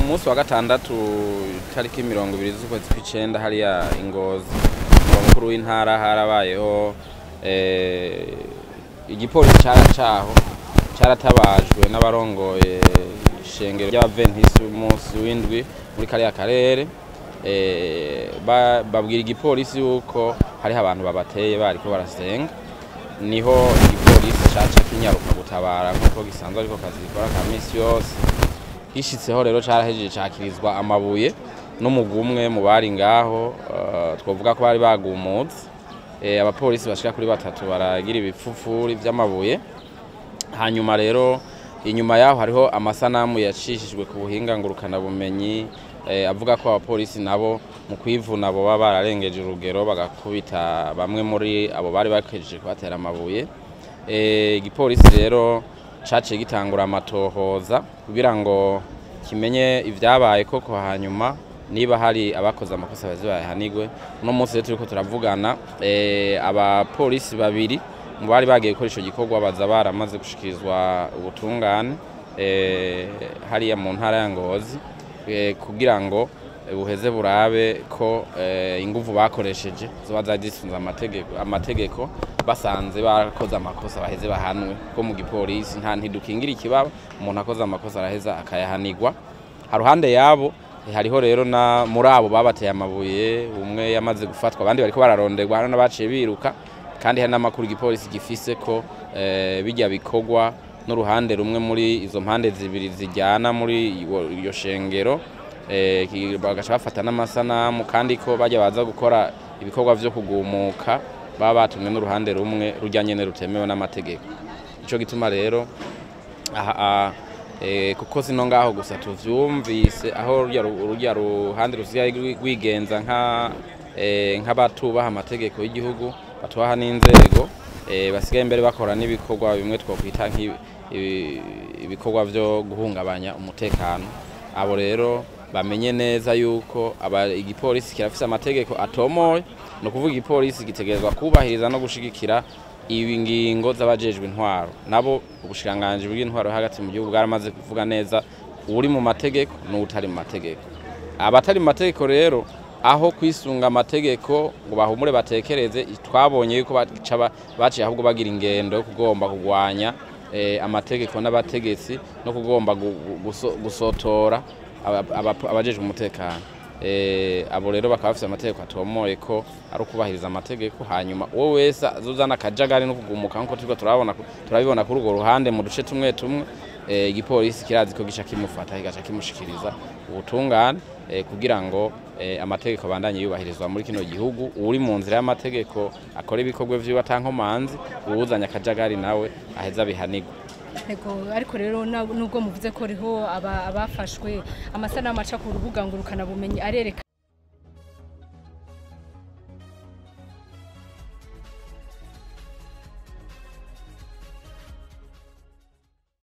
munsi wa gatandatu tariki 20 z'ukwezi kw'icenda hariya Ingozi mukuru w'intara harabayeho igipolisi caratabajwe n'abarongoye ishengero ry'abaventisi umunsi w'indwi muri kariya karere babwira igipolisi yuko hariho abantu babateye bariko barasenga niho igipolisi caca kinyaruka gutabara kuko gisanzwe ariko kazi gikora ka misi yose gishitseho rero carahejeje cakirizwa amabuye n'umugumwe mu bari ngaho twovuga ko bari bagumutse abapolisi bashika kuri batatu baragira ibipfupfuri vy'amabuye hanyuma rero inyuma yaho hariho amasanamu yacishijwe ku buhinga ngurukana bumenyi avuga ko abapolisi nabo mu kwivuna abo baba bararengeje urugero bagakubita bamwe muri abo bari bakejeje kubatera amabuye igipolisi rero caciye gitangura amatohoza kugira ngo kimenye ivyabaye koko hanyuma niba hari abakoze amakosa bazibahanigwe no munsi rero turiko turavugana abapolisi babiri mu bari bagiye gukora ico gikorwa baza baramaze gushikirizwa ubutungane hariya mu ntara ya Ngozi kugira ngo buheze burabe ko inguvu bakoresheje zoba zagisunza amategeko basanze barakoze amakosa baheze bahanwe ko mu gipolisi nta ntidukingira ikibaba umuntu akoze amakosa araheza akayahanigwa haruhande yabo hariho rero na muri abo babateye amabuye umwe yamaze gufatwa abandi bariko bararonderwa hano nabaciye biruka kandi hari n'amakuru igipolisi gifise ko bijya bikogwa n'uruhande rumwe muri izo mpande zibiri zijyana muri iyo shengero bagaca bafata n'amasanamu kandi ko bajya baza gukora ibikorwa vyo kugumuka baba batumwe n'uruhande rumwe rujyanye rutemewe n'amategeko ico gituma rero kuko sino ngaho gusa tuvyumvise aho rujya ruhande rusigaye rwigenza nk'abatubaha amategeko y'igihugu batubaha n'inzego basigaye imbere bakora n'ibikorwa bimwe twokwita ibikorwa vyo guhungabanya umutekano abo rero bamenye neza yuko igipolisi kirafise amategeko atomoye no kuvuga igipolisi gitegerezwa kubahiriza no gushigikira ibingingo z'abajejwe intwaro nabo ubushikanganje bw'intwaro hagati mu gihugu bwaramaze kuvuga neza uri mu mategeko n'utari mu mategeko abatari mu mategeko rero aho kwisunga amategeko ngo bahumure batekereze twabonye yuko baciye ahubwo bagira ingendo yo kugomba kugwanya amategeko n'abategetsi no kugomba gusotora abajejwe umutekano abo rero bakaba bafite amategeko atomoye ko ari ukubahiriza amategeko hanyuma wowe wese azuzana akajagari no kugumuka nkuko turiko turabibona kuri urwo ruhande mu duce tumwe tumwe igipolisi kirazi ko gica kimufata kigaca kimushikiriza ubutungane kugira ngo amategeko bandanye yubahirizwa muri kino gihugu uri mu nzira y'amategeko akora ibikorwa vyiwe atankomanzi uwuzanya akajagari nawe aheza bihanigwa ariko rero nubwo muvuze ko riho abafashwe amasanamu aca ku rubuga ngurukana bumenyi arereka